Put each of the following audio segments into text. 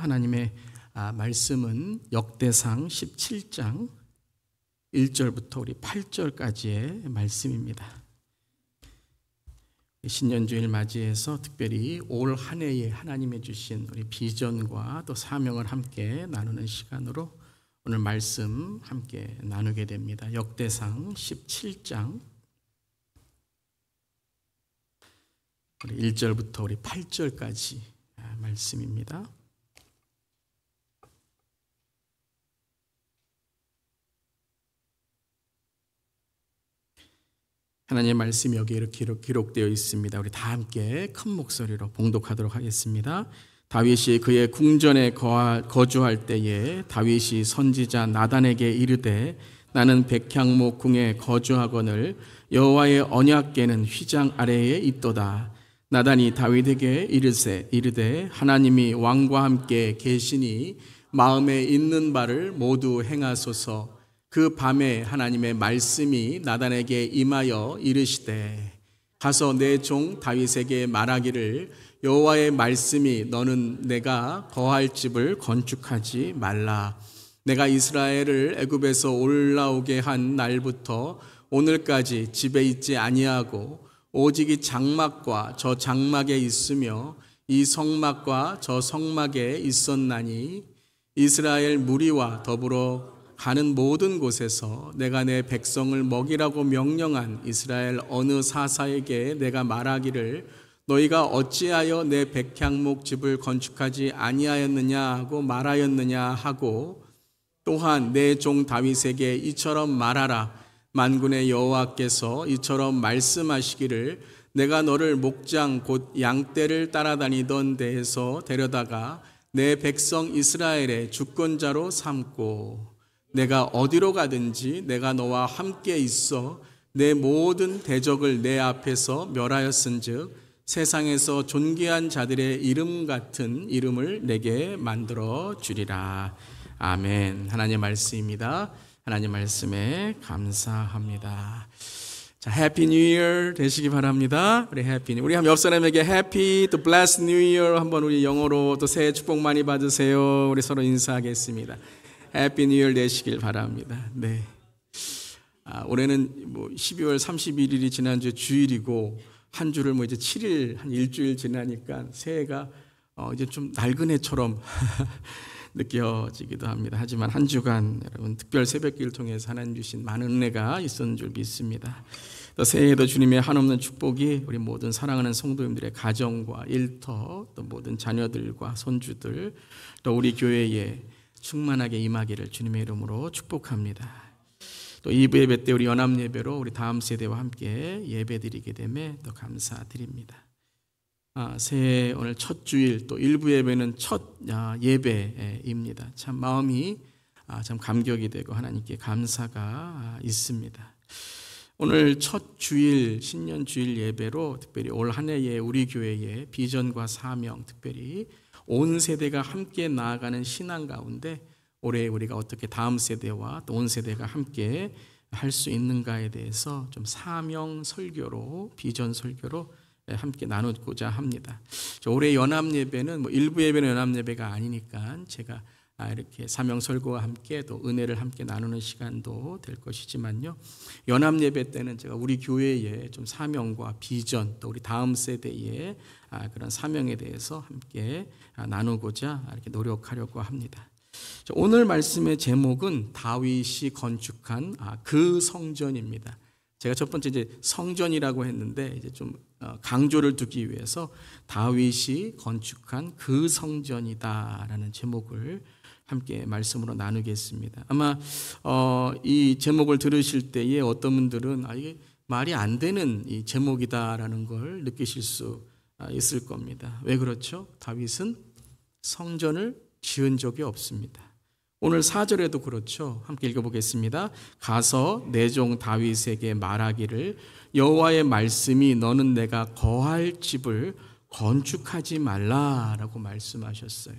하나님의 말씀은 역대상 17장 1절부터 우리 8절까지의 말씀입니다. 신년주일 맞이해서 특별히 올 한 해에 하나님이 주신 우리 비전과 또 사명을 함께 나누는 시간으로 오늘 말씀 함께 나누게 됩니다. 역대상 17장 1절부터 우리 8절까지 말씀입니다. 하나님의 말씀이 여기 이렇게 기록되어 있습니다. 우리 다 함께 큰 목소리로 봉독하도록 하겠습니다. 다윗이 그의 궁전에 거주할 때에 다윗이 선지자 나단에게 이르되 나는 백향목 궁에 거주하거늘 여호와의 언약궤는 휘장 아래에 있도다. 나단이 다윗에게 이르되 하나님이 왕과 함께 계시니 마음에 있는 바를 모두 행하소서. 그 밤에 하나님의 말씀이 나단에게 임하여 이르시되 가서 내 종 다윗에게 말하기를 여호와의 말씀이 너는 내가 거할 집을 건축하지 말라. 내가 이스라엘을 애굽에서 올라오게 한 날부터 오늘까지 집에 있지 아니하고 오직 이 장막과 저 장막에 있으며 이 성막과 저 성막에 있었나니 이스라엘 무리와 더불어 가는 모든 곳에서 내가 내 백성을 먹이라고 명령한 이스라엘 어느 사사에게 내가 말하기를 너희가 어찌하여 내 백향목 집을 건축하지 아니하였느냐 하고 말하였느냐 하고 또한 내 종 다윗에게 이처럼 말하라. 만군의 여호와께서 이처럼 말씀하시기를 내가 너를 목장 곧 양떼를 따라다니던 데에서 데려다가 내 백성 이스라엘의 주권자로 삼고 내가 어디로 가든지 내가 너와 함께 있어 내 모든 대적을 내 앞에서 멸하였은즉 세상에서 존귀한 자들의 이름 같은 이름을 내게 만들어 주리라. 아멘. 하나님의 말씀입니다. 하나님 말씀에 감사합니다. 자, 해피 뉴 이어 되시기 바랍니다. 우리 해피 우리 옆 사람에게 해피 또 블레스 뉴 이어 한번 우리 영어로 또 새해 축복 많이 받으세요. 우리 서로 인사하겠습니다. 해피 뉴 이어 되시길 바랍니다. 네. 올해는 12월 31일이 지난주 주일이고 한 주를 이제 7일 한 일주일 지나니까 새해가 이제 좀 낡은 해처럼 느껴지기도 합니다. 하지만 한 주간 여러분 특별 새벽기를 통해서 하나님 주신 많은 은혜가 있었는 줄 믿습니다. 또 새해에도 주님의 한없는 축복이 우리 모든 사랑하는 성도님들의 가정과 일터 또 모든 자녀들과 손주들 또 우리 교회에 충만하게 임하기를 주님의 이름으로 축복합니다. 또 2부 예배 때 우리 연합 예배로 우리 다음 세대와 함께 예배 드리게 됨에 또 감사드립니다. 새해 오늘 첫 주일 또 1부 예배는 첫 예배입니다. 참 마음이 참 감격이 되고 하나님께 감사가 있습니다. 오늘 첫 주일 신년 주일 예배로 특별히 올 한 해의 우리 교회의 비전과 사명 특별히 온 세대가 함께 나아가는 신앙 가운데 올해 우리가 어떻게 다음 세대와 또 온 세대가 함께 할 수 있는가에 대해서 좀 사명 설교로 비전 설교로 함께 나누고자 합니다. 올해 연합 예배는 일부 예배는 연합 예배가 아니니까 제가 이렇게 사명 설교와 함께 또 은혜를 함께 나누는 시간도 될 것이지만요. 연합 예배 때는 제가 우리 교회의 좀 사명과 비전 또 우리 다음 세대의 그런 사명에 대해서 함께 나누고자 이렇게 노력하려고 합니다. 오늘 말씀의 제목은 다윗이 건축한 그 성전입니다. 제가 첫 번째 이제 성전이라고 했는데 이제 좀 강조를 두기 위해서 다윗이 건축한 그 성전이다라는 제목을 함께 말씀으로 나누겠습니다. 아마 이 제목을 들으실 때에 어떤 분들은 이게 말이 안 되는 이 제목이다라는 걸 느끼실 수 있을 겁니다. 왜 그렇죠? 다윗은 성전을 지은 적이 없습니다. 오늘 4절에도 그렇죠. 함께 읽어보겠습니다. 가서 내 종 다윗에게 말하기를 여호와의 말씀이 너는 내가 거할 집을 건축하지 말라라고 말씀하셨어요.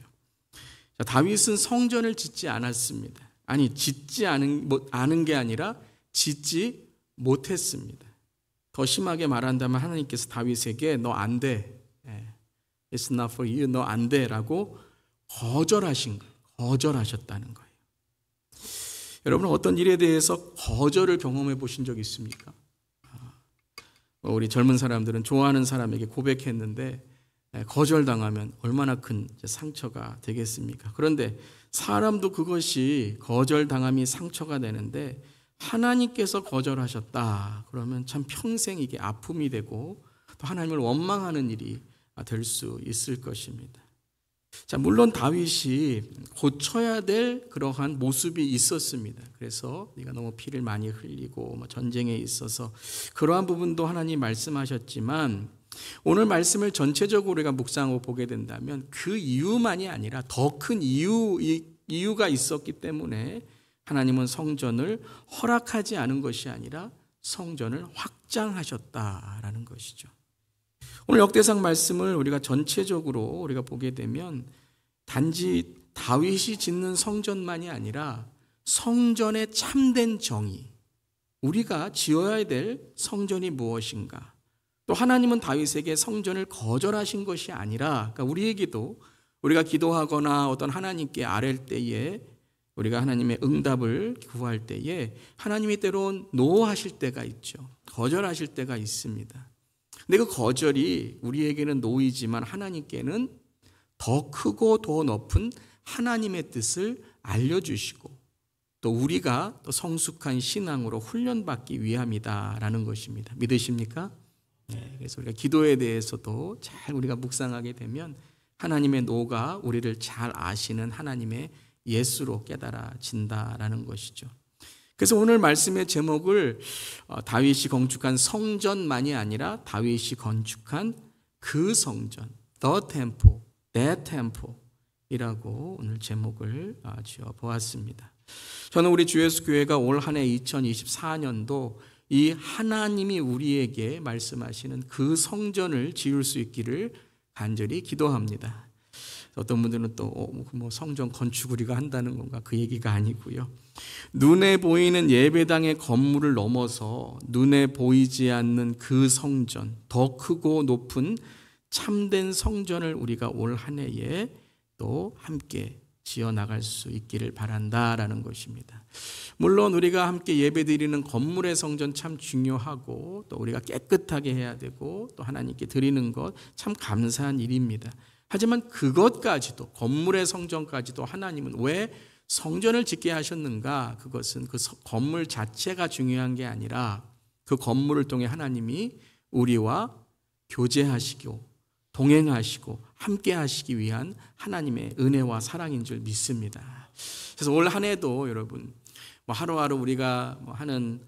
자, 다윗은 성전을 짓지 않았습니다. 아니 짓지 않은 게 아니라 짓지 못했습니다. 더 심하게 말한다면 하나님께서 다윗에게 너 안 돼. It's not for you. 너 안 돼 라고 거절하셨다는 거예요. 여러분은 어떤 일에 대해서 거절을 경험해 보신 적 있습니까? 우리 젊은 사람들은 좋아하는 사람에게 고백했는데 거절당하면 얼마나 큰 상처가 되겠습니까? 그런데 사람도 그것이 거절당함이 상처가 되는데 하나님께서 거절하셨다 그러면 참 평생 이게 아픔이 되고 또 하나님을 원망하는 일이 될 수 있을 것입니다. 자, 물론 다윗이 고쳐야 될 그러한 모습이 있었습니다. 그래서 네가 너무 피를 많이 흘리고 전쟁에 있어서 그러한 부분도 하나님 말씀하셨지만 오늘 말씀을 전체적으로 우리가 묵상하고 보게 된다면 그 이유만이 아니라 더 큰 이유가 있었기 때문에 하나님은 성전을 허락하지 않은 것이 아니라 성전을 확장하셨다라는 것이죠. 오늘 역대상 말씀을 우리가 전체적으로 우리가 보게 되면 단지 다윗이 짓는 성전만이 아니라 성전의 참된 정의, 우리가 지어야 될 성전이 무엇인가, 또 하나님은 다윗에게 성전을 거절하신 것이 아니라 그러니까 우리에게도 우리가 기도하거나 어떤 하나님께 아랠 때에 우리가 하나님의 응답을 구할 때에 하나님이 때론 노하실 때가 있죠. 거절하실 때가 있습니다. 근데 그 거절이 우리에게는 노이지만 하나님께는 더 크고 더 높은 하나님의 뜻을 알려주시고 또 우리가 또 성숙한 신앙으로 훈련받기 위함이다라는 것입니다. 믿으십니까? 네, 그래서 우리가 기도에 대해서도 잘 우리가 묵상하게 되면 하나님의 노가 우리를 잘 아시는 하나님의 예수로 깨달아진다라는 것이죠. 그래서 오늘 말씀의 제목을 다윗이 건축한 성전만이 아니라 다윗이 건축한 그 성전, The Temple, That Temple 이라고 오늘 제목을 지어 보았습니다. 저는 우리 주 예수 교회가 올 한 해 2024년도 이 하나님이 우리에게 말씀하시는 그 성전을 지을 수 있기를 간절히 기도합니다. 어떤 분들은 또 성전 건축 우리가 한다는 건가 그 얘기가 아니고요. 눈에 보이는 예배당의 건물을 넘어서 눈에 보이지 않는 그 성전, 더 크고 높은 참된 성전을 우리가 올 한 해에 또 함께 지어나갈 수 있기를 바란다라는 것입니다. 물론 우리가 함께 예배드리는 건물의 성전 참 중요하고 또 우리가 깨끗하게 해야 되고 또 하나님께 드리는 것 참 감사한 일입니다. 하지만 그것까지도 건물의 성전까지도 하나님은 왜 성전을 짓게 하셨는가? 그것은 그 건물 자체가 중요한 게 아니라 그 건물을 통해 하나님이 우리와 교제하시고 동행하시고 함께 하시기 위한 하나님의 은혜와 사랑인 줄 믿습니다. 그래서 올 한 해도 여러분 하루하루 우리가 하는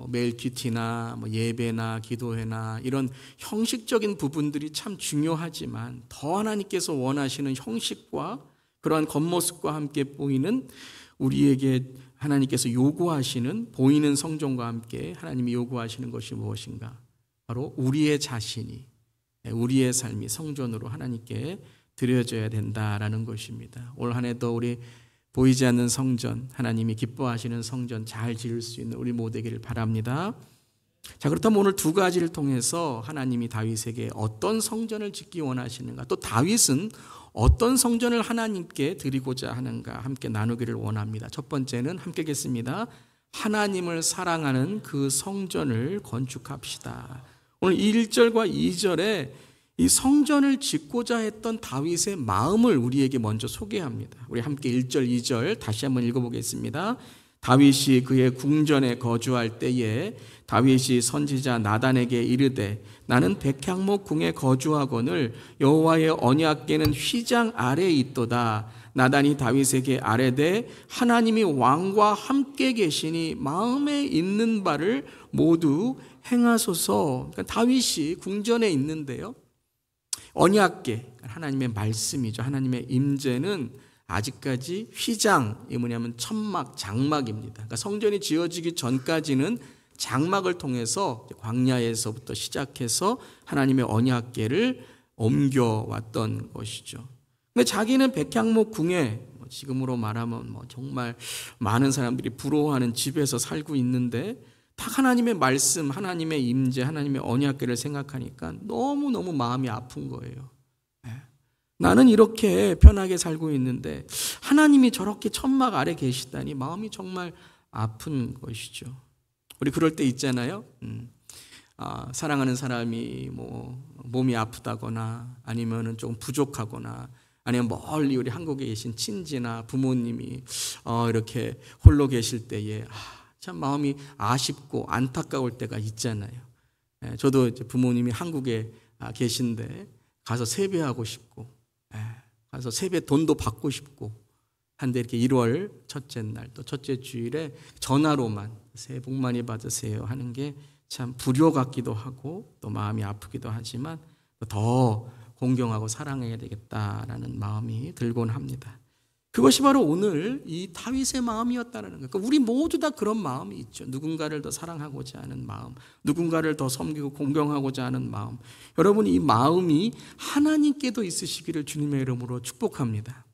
매일 큐티나 예배나 기도회나 이런 형식적인 부분들이 참 중요하지만 더 하나님께서 원하시는 형식과 그러한 겉모습과 함께 보이는 우리에게 하나님께서 요구하시는 보이는 성전과 함께 하나님이 요구하시는 것이 무엇인가? 바로 우리의 자신이 우리의 삶이 성전으로 하나님께 드려져야 된다라는 것입니다. 올 한 해도 우리 보이지 않는 성전, 하나님이 기뻐하시는 성전 잘 지을 수 있는 우리 모두 되기를 바랍니다. 자, 그렇다면 오늘 두 가지를 통해서 하나님이 다윗에게 어떤 성전을 짓기 원하시는가, 또 다윗은 어떤 성전을 하나님께 드리고자 하는가 함께 나누기를 원합니다. 첫 번째는 함께 읽겠습니다. 하나님을 사랑하는 그 성전을 건축합시다. 오늘 1절과 2절에 이 성전을 짓고자 했던 다윗의 마음을 우리에게 먼저 소개합니다. 우리 함께 1절, 2절 다시 한번 읽어보겠습니다. 다윗이 그의 궁전에 거주할 때에 다윗이 선지자 나단에게 이르되 나는 백향목 궁에 거주하거늘 여호와의 언약궤는 휘장 아래에 있도다. 나단이 다윗에게 아뢰되 하나님이 왕과 함께 계시니 마음에 있는 바를 모두 행하소서. 그러니까 다윗이 궁전에 있는데요, 언약궤, 하나님의 말씀이죠. 하나님의 임재는 아직까지 휘장이 뭐냐면 천막, 장막입니다. 그러니까 성전이 지어지기 전까지는 장막을 통해서 광야에서부터 시작해서 하나님의 언약궤를 옮겨왔던 것이죠. 근데 자기는 백향목 궁에 지금으로 말하면 정말 많은 사람들이 부러워하는 집에서 살고 있는데 딱 하나님의 말씀, 하나님의 임재, 하나님의 언약궤를 생각하니까 너무너무 마음이 아픈 거예요. 나는 이렇게 편하게 살고 있는데 하나님이 저렇게 천막 아래 계시다니 마음이 정말 아픈 것이죠. 우리 그럴 때 있잖아요. 사랑하는 사람이 몸이 아프다거나 아니면은 조금 부족하거나 아니면 멀리 우리 한국에 계신 친지나 부모님이 이렇게 홀로 계실 때에 참 마음이 아쉽고 안타까울 때가 있잖아요. 저도 이제 부모님이 한국에 계신데 가서 세배하고 싶고 가서 세배 돈도 받고 싶고 한데 이렇게 1월 첫째 날 또 첫째 주일에 전화로만 새해 복 많이 받으세요 하는 게 참 불효 같기도 하고 또 마음이 아프기도 하지만 더 공경하고 사랑해야 되겠다라는 마음이 들곤 합니다. 그것이 바로 오늘 이 다윗의 마음이었다는 거예요. 그러니까 우리 모두 다 그런 마음이 있죠. 누군가를 더 사랑하고자 하는 마음, 누군가를 더 섬기고 공경하고자 하는 마음. 여러분, 이 마음이 하나님께도 있으시기를 주님의 이름으로 축복합니다.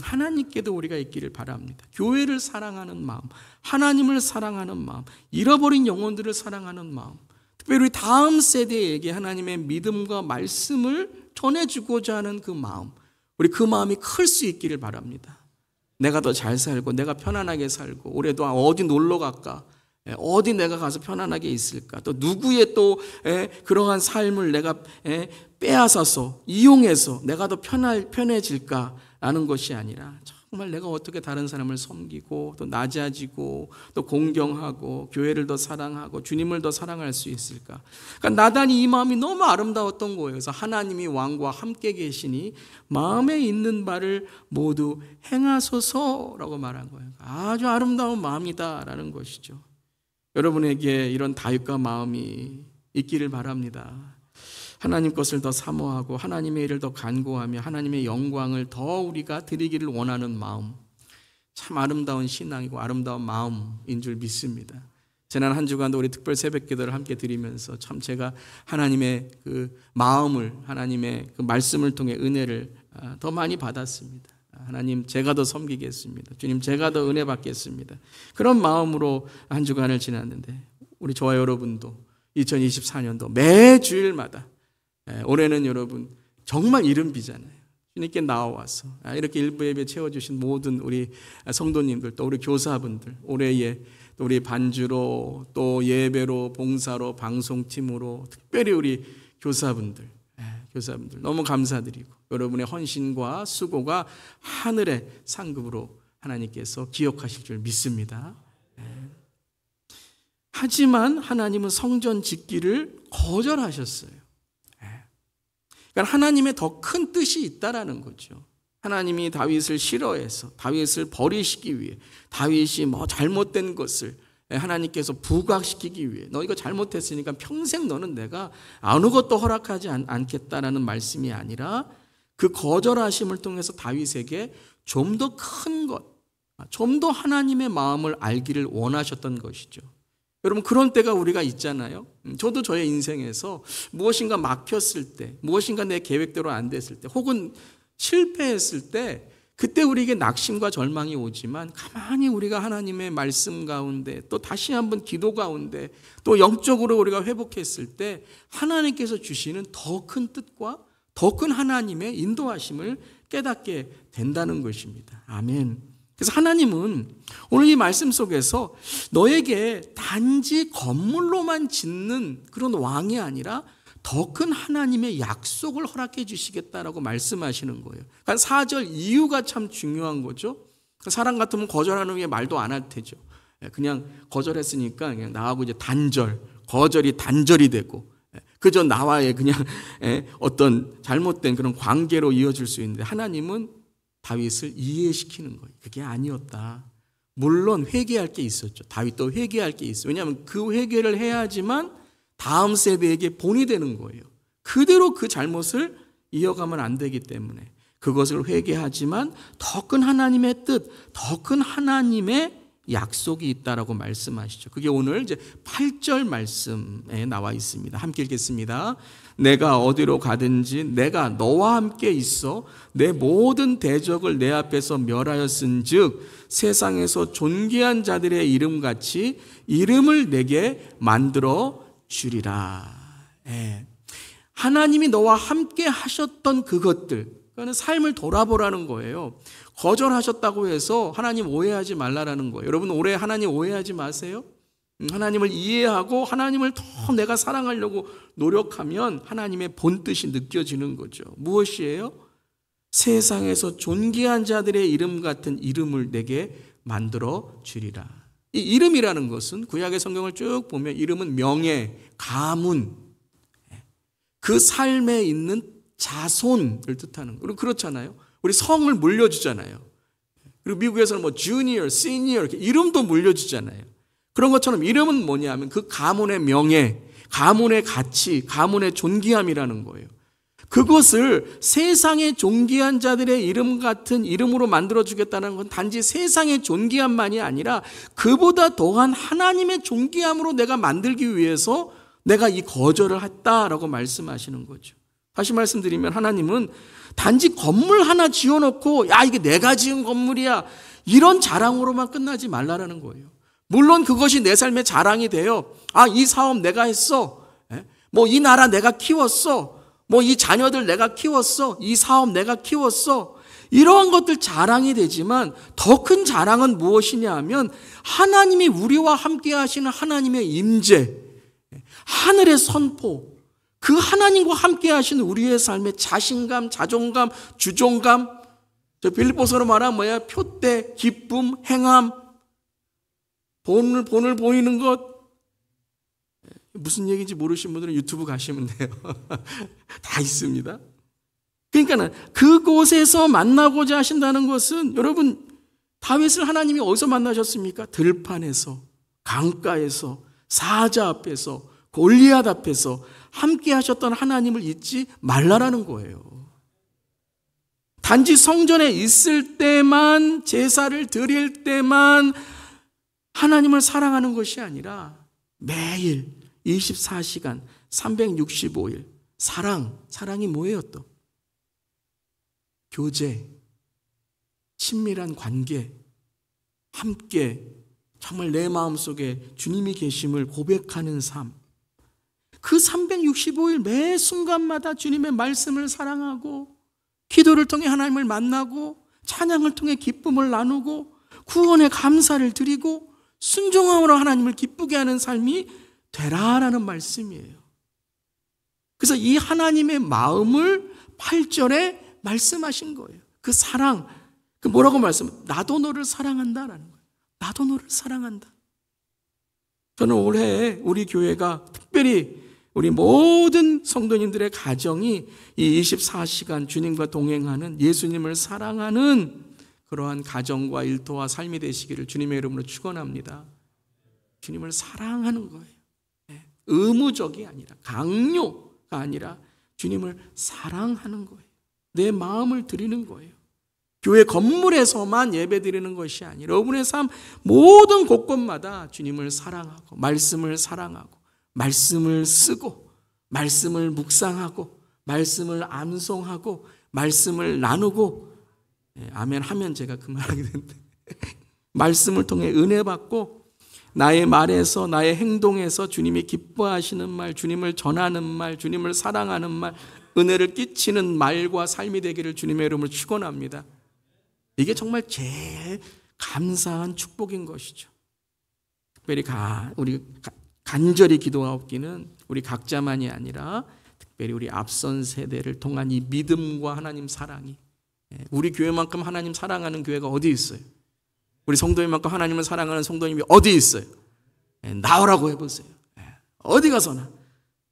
하나님께도 우리가 있기를 바랍니다. 교회를 사랑하는 마음, 하나님을 사랑하는 마음, 잃어버린 영혼들을 사랑하는 마음, 특별히 우리 다음 세대에게 하나님의 믿음과 말씀을 전해주고자 하는 그 마음, 우리 그 마음이 클 수 있기를 바랍니다. 내가 더 잘 살고 내가 편안하게 살고 올해도 어디 놀러 갈까? 어디 내가 가서 편안하게 있을까? 또 누구의 또 그러한 삶을 내가 빼앗아서 이용해서 내가 더 편해질까라는 것이 아니라 정말 내가 어떻게 다른 사람을 섬기고 또 낮아지고 또 공경하고 교회를 더 사랑하고 주님을 더 사랑할 수 있을까? 그러니까 나단이 이 마음이 너무 아름다웠던 거예요. 그래서 하나님이 왕과 함께 계시니 마음에 있는 바를 모두 행하소서라고 말한 거예요. 아주 아름다운 마음이다라는 것이죠. 여러분에게 이런 다윗과 마음이 있기를 바랍니다. 하나님 것을 더 사모하고 하나님의 일을 더 간구하며 하나님의 영광을 더 우리가 드리기를 원하는 마음, 참 아름다운 신앙이고 아름다운 마음인 줄 믿습니다. 지난 한 주간도 우리 특별 새벽기도를 함께 드리면서 참 제가 하나님의 그 마음을, 하나님의 그 말씀을 통해 은혜를 더 많이 받았습니다. 하나님, 제가 더 섬기겠습니다. 주님, 제가 더 은혜 받겠습니다. 그런 마음으로 한 주간을 지났는데 우리 저와 여러분도 2024년도 매 주일마다 올해는 여러분 정말 이른 비잖아요. 주님께 나와서 이렇게 일부 예배 채워주신 모든 우리 성도님들 또 우리 교사분들 올해에 또 우리 반주로 또 예배로 봉사로 방송팀으로 특별히 우리 교사분들 너무 감사드리고 여러분의 헌신과 수고가 하늘의 상급으로 하나님께서 기억하실 줄 믿습니다. 하지만 하나님은 성전 짓기를 거절하셨어요. 그러니까 하나님의 더 큰 뜻이 있다라는 거죠. 하나님이 다윗을 싫어해서 다윗을 버리시기 위해 다윗이 잘못된 것을 하나님께서 부각시키기 위해 너 이거 잘못했으니까 평생 너는 내가 아무것도 허락하지 않겠다라는 말씀이 아니라 그 거절하심을 통해서 다윗에게 좀 더 큰 것, 좀 더 하나님의 마음을 알기를 원하셨던 것이죠. 여러분 그런 때가 우리가 있잖아요. 저도 저의 인생에서 무엇인가 막혔을 때, 무엇인가 내 계획대로 안 됐을 때, 혹은 실패했을 때 그때 우리에게 낙심과 절망이 오지만 가만히 우리가 하나님의 말씀 가운데 또 다시 한번 기도 가운데 또 영적으로 우리가 회복했을 때 하나님께서 주시는 더 큰 뜻과 더 큰 하나님의 인도하심을 깨닫게 된다는 것입니다. 아멘. 그래서 하나님은 오늘 이 말씀 속에서 너에게 단지 건물로만 짓는 그런 왕이 아니라 더 큰 하나님의 약속을 허락해 주시겠다라고 말씀하시는 거예요. 그러니까 4절 이유가 참 중요한 거죠. 사람 같으면 거절하는 후에 말도 안 할 테죠. 그냥 거절했으니까 그냥 나하고 이제 거절이 단절이 되고 그저 나와의 그냥 어떤 잘못된 그런 관계로 이어질 수 있는데 하나님은 다윗을 이해시키는 거예요. 그게 아니었다. 물론 회개할 게 있었죠. 다윗도 회개할 게 있어요. 왜냐하면 그 회개를 해야지만 다음 세대에게 본이 되는 거예요. 그대로 그 잘못을 이어가면 안 되기 때문에 그것을 회개하지만 더 큰 하나님의 뜻, 더 큰 하나님의 약속이 있다라고 말씀하시죠. 그게 오늘 이제 8절 말씀에 나와 있습니다. 함께 읽겠습니다. 내가 어디로 가든지 내가 너와 함께 있어 내 모든 대적을 내 앞에서 멸하였은즉 세상에서 존귀한 자들의 이름같이 이름을 내게 만들어 주리라. 하나님이 너와 함께 하셨던 그것들, 그러니까 삶을 돌아보라는 거예요. 거절하셨다고 해서 하나님 오해하지 말라라는 거예요. 여러분 올해 하나님 오해하지 마세요. 하나님을 이해하고 하나님을 더 내가 사랑하려고 노력하면 하나님의 본뜻이 느껴지는 거죠. 무엇이에요? 세상에서 존귀한 자들의 이름 같은 이름을 내게 만들어 주리라. 이 이름이라는 것은 구약의 성경을 쭉 보면 이름은 명예, 가문, 그 삶에 있는 자손을 뜻하는 거예요. 그렇잖아요. 우리 성을 물려주잖아요. 그리고 미국에서는 뭐 주니어, 시니어 이렇게 이름도 물려주잖아요. 그런 것처럼 이름은 뭐냐면 그 가문의 명예, 가문의 가치, 가문의 존귀함이라는 거예요. 그것을 세상의 존귀한 자들의 이름 같은 이름으로 만들어주겠다는 건 단지 세상의 존귀함만이 아니라 그보다 더한 하나님의 존귀함으로 내가 만들기 위해서 내가 이 거절을 했다라고 말씀하시는 거죠. 다시 말씀드리면 하나님은 단지 건물 하나 지어놓고 야 이게 내가 지은 건물이야 이런 자랑으로만 끝나지 말라라는 거예요. 물론 그것이 내 삶의 자랑이 돼요. 아, 이 사업 내가 했어. 뭐 이 나라 내가 키웠어. 뭐 이 자녀들 내가 키웠어. 이 사업 내가 키웠어. 이러한 것들 자랑이 되지만 더 큰 자랑은 무엇이냐 하면 하나님이 우리와 함께 하시는 하나님의 임재, 하늘의 선포, 그 하나님과 함께 하시는 우리의 삶의 자신감, 자존감, 주종감, 저 빌립보서로 말하면 뭐야? 표대, 기쁨, 행함, 본을 보이는 것. 무슨 얘기인지 모르시는 분들은 유튜브 가시면 돼요. 다 있습니다. 그러니까 그곳에서 만나고자 하신다는 것은 여러분 다윗을 하나님이 어디서 만나셨습니까? 들판에서, 강가에서, 사자 앞에서, 골리앗 앞에서 함께 하셨던 하나님을 잊지 말라라는 거예요. 단지 성전에 있을 때만, 제사를 드릴 때만 하나님을 사랑하는 것이 아니라 매일 24시간 365일 사랑이 뭐예요 또? 교제, 친밀한 관계, 함께 정말 내 마음속에 주님이 계심을 고백하는 삶. 그 365일 매 순간마다 주님의 말씀을 사랑하고 기도를 통해 하나님을 만나고 찬양을 통해 기쁨을 나누고 구원의 감사를 드리고 순종함으로 하나님을 기쁘게 하는 삶이 되라라는 말씀이에요. 그래서 이 하나님의 마음을 8절에 말씀하신 거예요. 그 사랑, 그 뭐라고 나도 너를 사랑한다라는 거예요. 나도 너를 사랑한다. 저는 올해 우리 교회가 특별히 우리 모든 성도님들의 가정이 이 24시간 주님과 동행하는 예수님을 사랑하는 그러한 가정과 일터와 삶이 되시기를 주님의 이름으로 축원합니다. 주님을 사랑하는 거예요. 의무적이 아니라 강요가 아니라 주님을 사랑하는 거예요. 내 마음을 드리는 거예요. 교회 건물에서만 예배 드리는 것이 아니라 여러분의 삶 모든 곳곳마다 주님을 사랑하고 말씀을 사랑하고 말씀을 쓰고 말씀을 묵상하고 말씀을 암송하고 말씀을 나누고 아멘 하면 제가 그 말하게 되는데 말씀을 통해 은혜 받고 나의 말에서 나의 행동에서 주님이 기뻐하시는 말, 주님을 전하는 말, 주님을 사랑하는 말, 은혜를 끼치는 말과 삶이 되기를 주님의 이름으로 축원합니다. 이게 정말 제일 감사한 축복인 것이죠. 특별히 우리 간절히 기도하옵기는 우리 각자만이 아니라 특별히 우리 앞선 세대를 통한 이 믿음과 하나님 사랑이 우리 교회만큼 하나님 사랑하는 교회가 어디 있어요? 우리 성도님만큼 하나님을 사랑하는 성도님이 어디 있어요? 나오라고 해보세요. 어디 가서나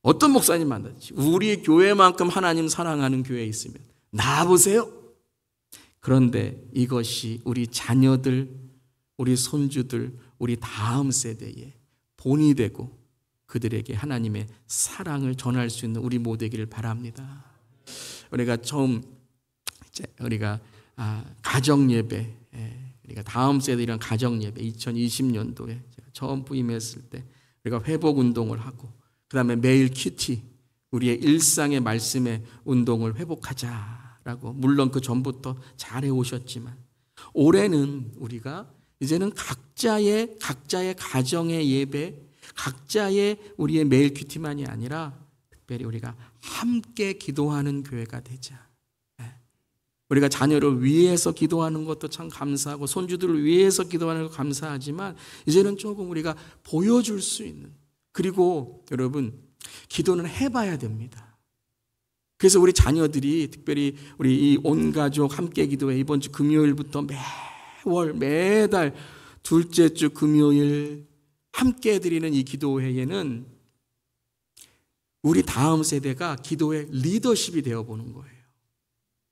어떤 목사님 만나지 우리 교회만큼 하나님 사랑하는 교회에 있으면 나와보세요. 그런데 이것이 우리 자녀들, 우리 손주들, 우리 다음 세대에 본이 되고 그들에게 하나님의 사랑을 전할 수 있는 우리 모두이기를 바랍니다. 우리가 가정 예배, 우리가 다음 세대랑 가정 예배 2020년도에 처음 부임했을 때 우리가 회복 운동을 하고 그 다음에 매일 큐티 우리의 일상의 말씀의 운동을 회복하자라고 물론 그 전부터 잘해 오셨지만 올해는 우리가 이제는 각자의 가정의 예배 각자의 우리의 매일 큐티만이 아니라 특별히 우리가 함께 기도하는 교회가 되자. 우리가 자녀를 위해서 기도하는 것도 참 감사하고 손주들을 위해서 기도하는 것도 감사하지만 이제는 조금 우리가 보여줄 수 있는, 그리고 여러분 기도는 해봐야 됩니다. 그래서 우리 자녀들이 특별히 우리 이 온 가족 함께 기도회 이번 주 금요일부터 매달 둘째 주 금요일 함께 드리는 이 기도회에는 우리 다음 세대가 기도의 리더십이 되어보는 거예요.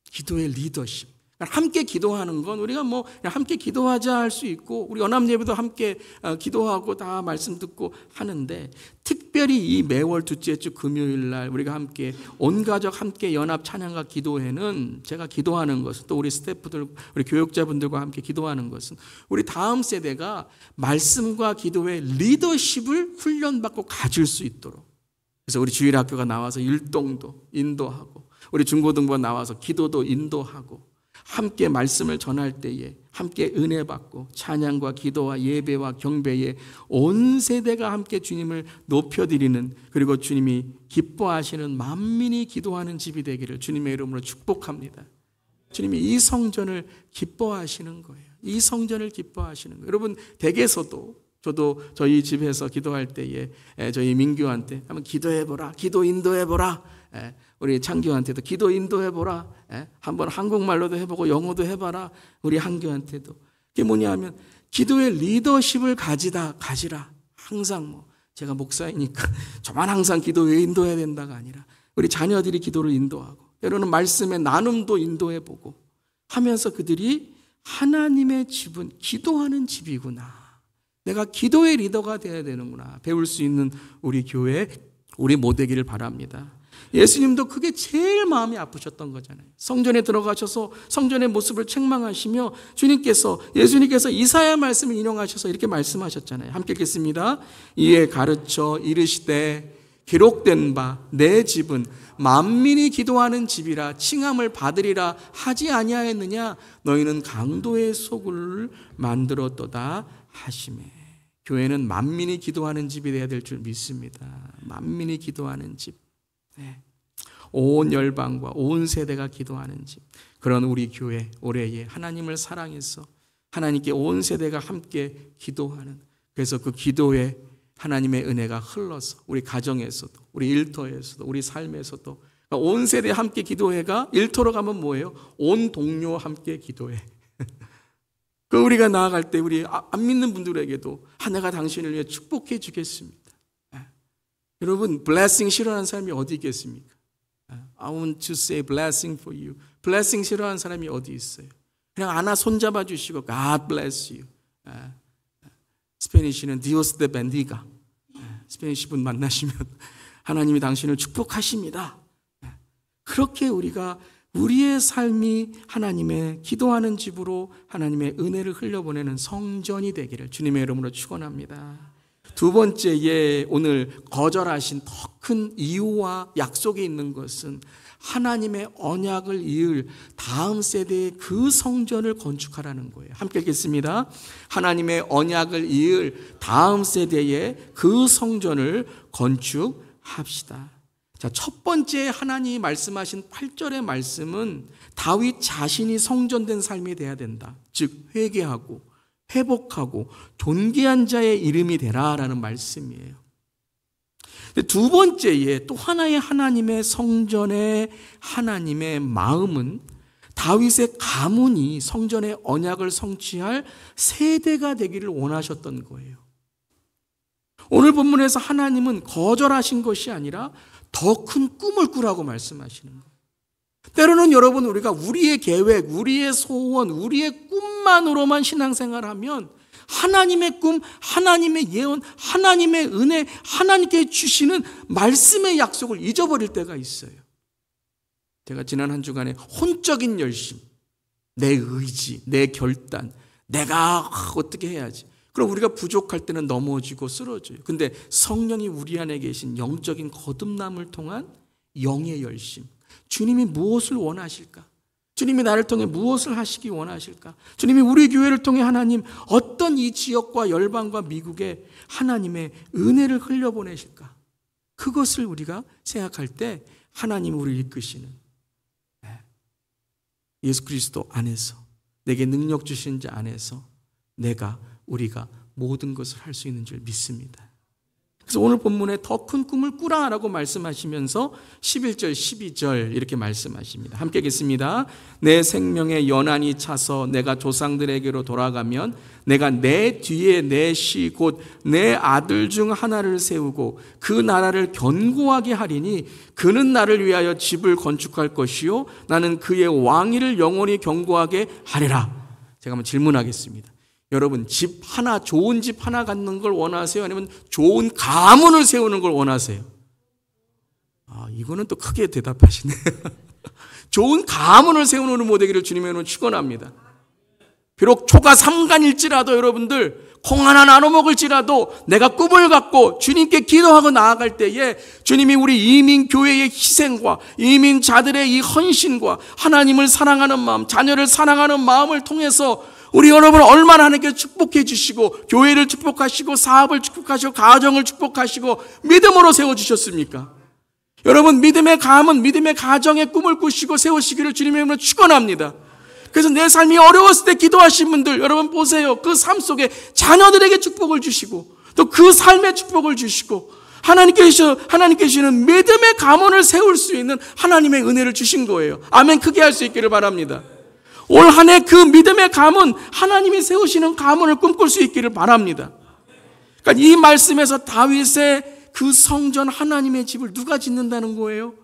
기도의 리더십. 함께 기도하는 건 우리가 뭐 그냥 함께 기도하자 할 수 있고 우리 연합예배도 함께 기도하고 다 말씀 듣고 하는데, 특별히 이 매월 둘째 주 금요일 날 우리가 함께 온 가족 함께 연합 찬양과 기도회는, 제가 기도하는 것은, 또 우리 스태프들 우리 교육자분들과 함께 기도하는 것은 우리 다음 세대가 말씀과 기도의 리더십을 훈련받고 가질 수 있도록, 그래서 우리 주일학교가 나와서 율동도 인도하고 우리 중고등부가 나와서 기도도 인도하고 함께 말씀을 전할 때에 함께 은혜 받고 찬양과 기도와 예배와 경배에 온 세대가 함께 주님을 높여드리는, 그리고 주님이 기뻐하시는 만민이 기도하는 집이 되기를 주님의 이름으로 축복합니다. 주님이 이 성전을 기뻐하시는 거예요. 이 성전을 기뻐하시는 거예요. 여러분 댁에서도, 저도 저희 집에서 기도할 때에 저희 민규한테 한번 기도해보라, 기도 인도해보라, 우리 창규한테도 기도 인도해보라, 한번 한국말로도 해보고 영어도 해봐라, 우리 한규한테도. 그게 뭐냐 하면 기도의 리더십을 가지라. 항상 뭐 제가 목사이니까 저만 항상 기도에 인도해야 된다가 아니라 우리 자녀들이 기도를 인도하고, 때로는 말씀의 나눔도 인도해보고 하면서 그들이 하나님의 집은 기도하는 집이구나, 내가 기도의 리더가 되어야 되는구나 배울 수 있는 우리 교회, 우리 모되기를 바랍니다. 예수님도 그게 제일 마음이 아프셨던 거잖아요. 성전에 들어가셔서 성전의 모습을 책망하시며 예수님께서 이사야 말씀을 인용하셔서 이렇게 말씀하셨잖아요. 함께 읽겠습니다. 이에 가르쳐 이르시되 기록된 바 내 집은 만민이 기도하는 집이라 칭함을 받으리라 하지 아니하였느냐, 너희는 강도의 소굴을 만들었도다 하시매. 교회는 만민이 기도하는 집이 되어야 될 줄 믿습니다. 만민이 기도하는 집, 온 열방과 온 세대가 기도하는 집, 그런 우리 교회 올해에 하나님을 사랑해서 하나님께 온 세대가 함께 기도하는, 그래서 그 기도에 하나님의 은혜가 흘러서 우리 가정에서도 우리 일터에서도 우리 삶에서도, 그러니까 온 세대 함께 기도회가 일터로 가면 뭐예요? 온 동료 함께 기도회. 그 우리가 나아갈 때 우리 안 믿는 분들에게도 내가 당신을 위해 축복해 주겠습니다. 여러분 blessing 싫어하는 사람이 어디 있겠습니까? I want to say blessing for you. blessing 싫어하는 사람이 어디 있어요? 그냥 안아 손잡아 주시고 God bless you. 스페니쉬는 Dios te bendiga. 스페니쉬 분 만나시면 하나님이 당신을 축복하십니다. 그렇게 우리가 우리의 삶이 하나님의 기도하는 집으로 하나님의 은혜를 흘려보내는 성전이 되기를 주님의 이름으로 축원합니다. 두 번째에 오늘 거절하신 더 큰 이유와 약속이 있는 것은 하나님의 언약을 이을 다음 세대의 그 성전을 건축하라는 거예요. 함께 읽겠습니다. 하나님의 언약을 이을 다음 세대의 그 성전을 건축합시다. 자, 첫 번째 하나님이 말씀하신 8절의 말씀은 다윗 자신이 성전된 삶이 돼야 된다. 즉 회개하고 회복하고 존귀한 자의 이름이 되라라는 말씀이에요. 두 번째에 또 하나의 하나님의 성전의 하나님의 마음은 다윗의 가문이 성전의 언약을 성취할 세대가 되기를 원하셨던 거예요. 오늘 본문에서 하나님은 거절하신 것이 아니라 더 큰 꿈을 꾸라고 말씀하시는 거예요. 때로는 여러분 우리가 우리의 계획, 우리의 소원, 우리의 꿈만으로만 신앙생활하면 하나님의 꿈, 하나님의 예언, 하나님의 은혜, 하나님께 주시는 말씀의 약속을 잊어버릴 때가 있어요. 제가 지난 한 주간에 혼적인 열심, 내 의지, 내 결단, 내가 어떻게 해야지. 그럼 우리가 부족할 때는 넘어지고 쓰러져요. 근데 성령이 우리 안에 계신 영적인 거듭남을 통한 영의 열심, 주님이 무엇을 원하실까? 주님이 나를 통해 무엇을 하시기 원하실까? 주님이 우리 교회를 통해 하나님 어떤 이 지역과 열방과 미국에 하나님의 은혜를 흘려보내실까? 그것을 우리가 생각할 때 하나님 우리를 이끄시는, 예수 그리스도 안에서, 내게 능력 주신 자 안에서 우리가 모든 것을 할 수 있는 줄 믿습니다. 그래서 오늘 본문에 더 큰 꿈을 꾸라라고 말씀하시면서 11절, 12절 이렇게 말씀하십니다. 함께 읽겠습니다. 내 생명의 연한이 차서 내가 조상들에게로 돌아가면 내가 내 뒤에 내 시 곧 내 아들 중 하나를 세우고 그 나라를 견고하게 하리니 그는 나를 위하여 집을 건축할 것이요 나는 그의 왕위를 영원히 견고하게 하리라. 제가 한번 질문하겠습니다. 여러분, 집 하나, 좋은 집 하나 갖는 걸 원하세요? 아니면 좋은 가문을 세우는 걸 원하세요? 이거는 또 크게 대답하시네요. 좋은 가문을 세우는 우리 모두에게를 주님의 축원합니다. 비록 초가 삼간일지라도 여러분들 콩 하나 나눠 먹을지라도 내가 꿈을 갖고 주님께 기도하고 나아갈 때에 주님이 우리 이민교회의 희생과 이민자들의 이 헌신과 하나님을 사랑하는 마음, 자녀를 사랑하는 마음을 통해서 우리 여러분을 얼마나 하나님께 축복해 주시고 교회를 축복하시고 사업을 축복하시고 가정을 축복하시고 믿음으로 세워주셨습니까? 여러분, 믿음의 가문, 믿음의 가정의 꿈을 꾸시고 세우시기를 주님의 이름으로 축원합니다. 그래서 내 삶이 어려웠을 때 기도하신 분들 여러분 보세요. 그 삶 속에 자녀들에게 축복을 주시고 또 그 삶에 축복을 주시고 하나님께서 주시는 믿음의 가문을 세울 수 있는 하나님의 은혜를 주신 거예요. 아멘. 크게 할 수 있기를 바랍니다. 올 한 해 그 믿음의 가문, 하나님이 세우시는 가문을 꿈꿀 수 있기를 바랍니다. 그러니까 이 말씀에서 다윗의 그 성전 하나님의 집을 누가 짓는다는 거예요?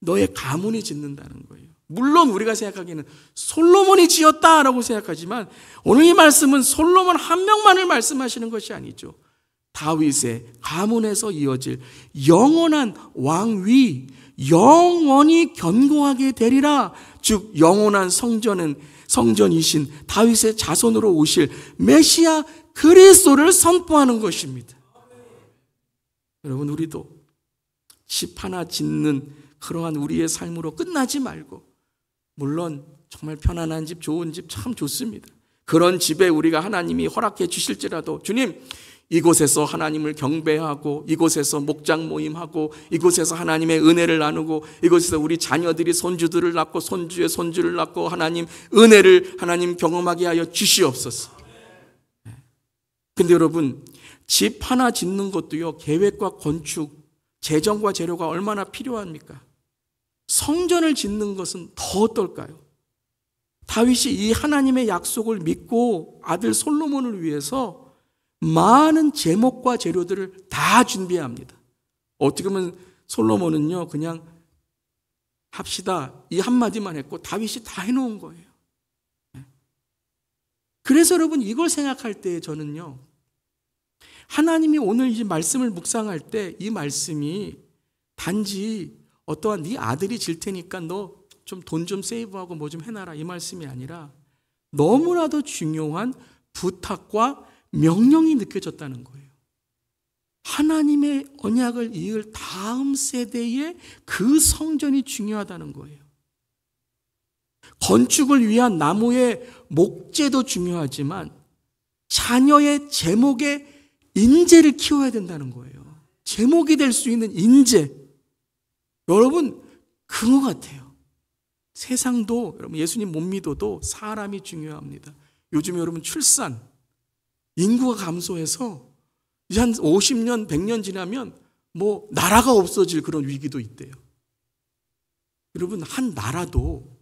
너의 가문이 짓는다는 거예요. 물론 우리가 생각하기에는 솔로몬이 지었다라고 생각하지만 오늘 이 말씀은 솔로몬 한 명만을 말씀하시는 것이 아니죠. 다윗의 가문에서 이어질 영원한 왕위, 영원히 견고하게 되리라. 즉 영원한 성전이신 다윗의 자손으로 오실 메시아 그리스도를 선포하는 것입니다. 여러분, 우리도 집 하나 짓는 그러한 우리의 삶으로 끝나지 말고, 물론 정말 편안한 집, 좋은 집 참 좋습니다. 그런 집에 우리가 하나님이 허락해 주실지라도 주님, 이곳에서 하나님을 경배하고 이곳에서 목장 모임하고 이곳에서 하나님의 은혜를 나누고 이곳에서 우리 자녀들이 손주들을 낳고 손주의 손주를 낳고 하나님 은혜를 하나님 경험하게 하여 주시옵소서. 근데 여러분, 집 하나 짓는 것도요, 계획과 건축, 재정과 재료가 얼마나 필요합니까? 성전을 짓는 것은 더 어떨까요? 다윗이 이 하나님의 약속을 믿고 아들 솔로몬을 위해서 많은 제목과 재료들을 다 준비합니다. 어떻게 보면 솔로몬은요, 그냥 합시다 이 한마디만 했고 다윗이 다 해놓은 거예요. 그래서 여러분, 이걸 생각할 때 저는요, 하나님이 오늘 이 말씀을 묵상할 때 이 말씀이 단지 어떠한 네 아들이 질 테니까 너 좀 돈 좀 세이브하고 뭐 좀 해놔라 이 말씀이 아니라 너무나도 중요한 부탁과 명령이 느껴졌다는 거예요. 하나님의 언약을 이을 다음 세대에 그 성전이 중요하다는 거예요. 건축을 위한 나무의 목재도 중요하지만 자녀의 제목의 인재를 키워야 된다는 거예요. 제목이 될 수 있는 인재. 여러분, 그거 같아요. 세상도 여러분 예수님 못 믿어도 사람이 중요합니다. 요즘 여러분 출산 인구가 감소해서 이제 한 50년, 100년 지나면 뭐 나라가 없어질 그런 위기도 있대요. 여러분, 한 나라도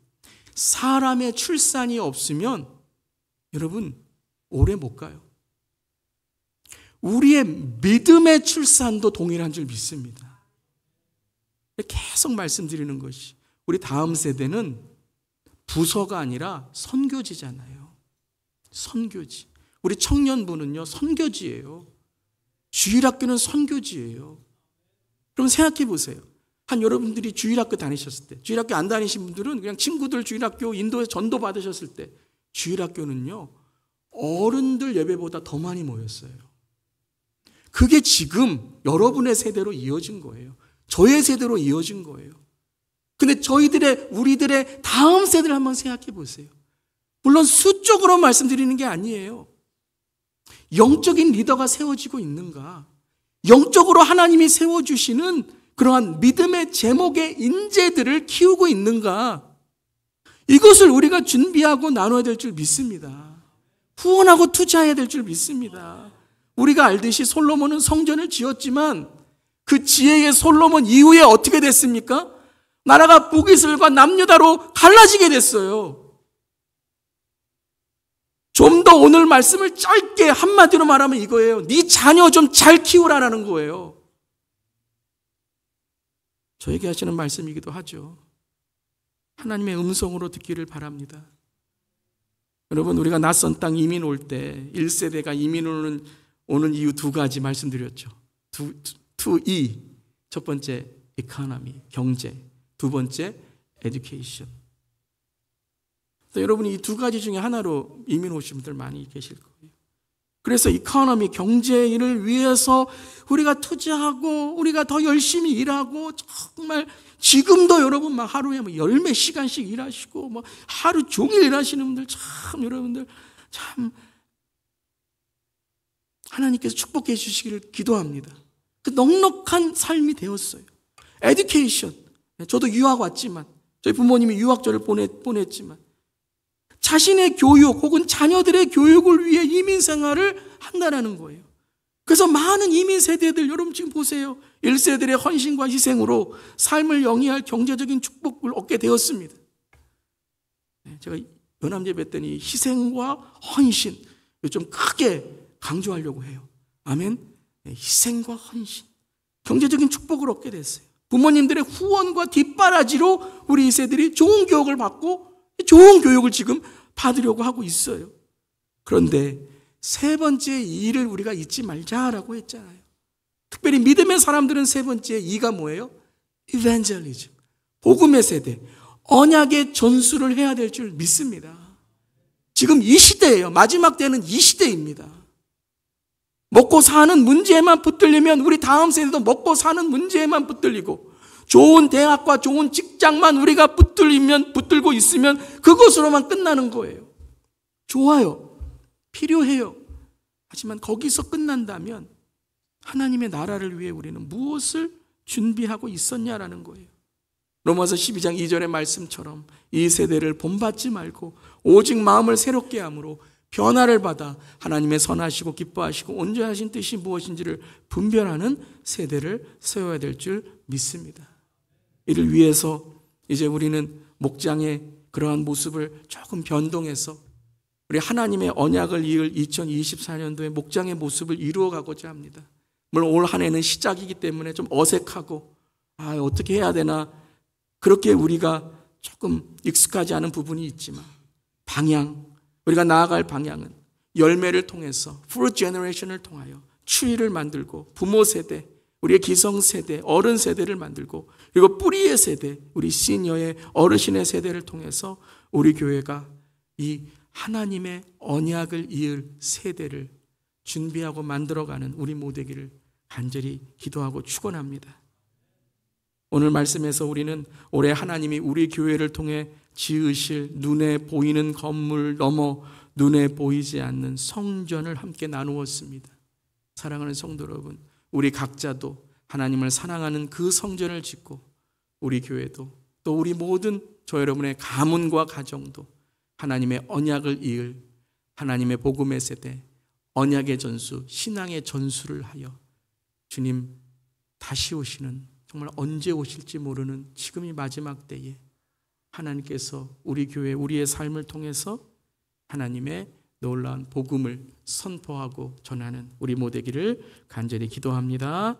사람의 출산이 없으면 여러분 오래 못 가요. 우리의 믿음의 출산도 동일한 줄 믿습니다. 계속 말씀드리는 것이 우리 다음 세대는 부서가 아니라 선교지잖아요. 선교지. 우리 청년부는요, 선교지예요. 주일학교는 선교지예요. 그럼 생각해 보세요. 한 여러분들이 주일학교 다니셨을 때, 주일학교 안 다니신 분들은 그냥 친구들 주일학교 인도에 전도 받으셨을 때, 주일학교는요, 어른들 예배보다 더 많이 모였어요. 그게 지금 여러분의 세대로 이어진 거예요. 저의 세대로 이어진 거예요. 근데 우리들의 다음 세대를 한번 생각해 보세요. 물론 수적으로 말씀드리는 게 아니에요. 영적인 리더가 세워지고 있는가? 영적으로 하나님이 세워주시는 그러한 믿음의 제목의 인재들을 키우고 있는가? 이것을 우리가 준비하고 나눠야 될 줄 믿습니다. 후원하고 투자해야 될 줄 믿습니다. 우리가 알듯이 솔로몬은 성전을 지었지만 그 지혜의 솔로몬 이후에 어떻게 됐습니까? 나라가 북이슬과 남유다로 갈라지게 됐어요. 좀 더 오늘 말씀을 짧게 한마디로 말하면 이거예요. 네 자녀 좀 잘 키우라라는 거예요. 저에게 하시는 말씀이기도 하죠. 하나님의 음성으로 듣기를 바랍니다. 여러분, 우리가 낯선 땅 이민 올 때 1세대가 이민 오는 이유 두 가지 말씀드렸죠. E. 첫 번째 economy, 경제. 두 번째 education. 여러분이 이 두 가지 중에 하나로 이민 오신 분들 많이 계실 거예요. 그래서 economy, 경제를 위해서 우리가 투자하고 우리가 더 열심히 일하고 정말 지금도 여러분 막 하루에 뭐 열 몇 시간씩 일하시고 뭐 하루 종일 일하시는 분들 참 여러분들 참 하나님께서 축복해 주시기를 기도합니다. 그 넉넉한 삶이 되었어요. education. 저도 유학 왔지만 저희 부모님이 유학저를 보냈지만 자신의 교육 혹은 자녀들의 교육을 위해 이민 생활을 한다는 거예요. 그래서 많은 이민 세대들 여러분 지금 보세요. 1세들의 헌신과 희생으로 삶을 영위할 경제적인 축복을 얻게 되었습니다. 제가 연합예배 때는 희생과 헌신 좀 크게 강조하려고 해요. 아멘. 희생과 헌신, 경제적인 축복을 얻게 됐어요. 부모님들의 후원과 뒷바라지로 우리 2세들이 좋은 교육을 받고 좋은 교육을 지금 받으려고 하고 있어요. 그런데 세 번째 이를 우리가 잊지 말자라고 했잖아요. 특별히 믿음의 사람들은 세 번째 이가 뭐예요? evangelism, 복음의 세대, 언약의 전수를 해야 될 줄 믿습니다. 지금 이 시대예요. 마지막 때는 이 시대입니다. 먹고 사는 문제에만 붙들리면 우리 다음 세대도 먹고 사는 문제에만 붙들리고 좋은 대학과 좋은 직장만 우리가 붙들고 있으면 그것으로만 끝나는 거예요. 좋아요. 필요해요. 하지만 거기서 끝난다면 하나님의 나라를 위해 우리는 무엇을 준비하고 있었냐라는 거예요. 로마서 12장 2절의 말씀처럼 이 세대를 본받지 말고 오직 마음을 새롭게 함으로 변화를 받아 하나님의 선하시고 기뻐하시고 온전하신 뜻이 무엇인지를 분별하는 세대를 세워야 될 줄 믿습니다. 이를 위해서 이제 우리는 목장의 그러한 모습을 조금 변동해서 우리 하나님의 언약을 이을 2024년도에 목장의 모습을 이루어가고자 합니다. 물론 올 한 해는 시작이기 때문에 좀 어색하고 어떻게 해야 되나 그렇게 우리가 조금 익숙하지 않은 부분이 있지만 우리가 나아갈 방향은 열매를 통해서 fruit generation을 통하여 추위를 만들고 부모 세대, 우리의 기성 세대, 어른 세대를 만들고 그리고 뿌리의 세대, 우리 시니어의 어르신의 세대를 통해서 우리 교회가 이 하나님의 언약을 이을 세대를 준비하고 만들어가는 우리 모두기를 간절히 기도하고 축원합니다. 오늘 말씀에서 우리는 올해 하나님이 우리 교회를 통해 지으실 눈에 보이는 건물 넘어 눈에 보이지 않는 성전을 함께 나누었습니다. 사랑하는 성도 여러분, 우리 각자도 하나님을 사랑하는 그 성전을 짓고 우리 교회도 또 우리 모든 저 여러분의 가문과 가정도 하나님의 언약을 이을 하나님의 복음의 세대, 언약의 전수, 신앙의 전수를 하여 주님 다시 오시는 정말 언제 오실지 모르는 지금이 마지막 때에 하나님께서 우리 교회, 우리의 삶을 통해서 하나님의 놀라운 복음을 선포하고 전하는 우리 모두기를 간절히 기도합니다.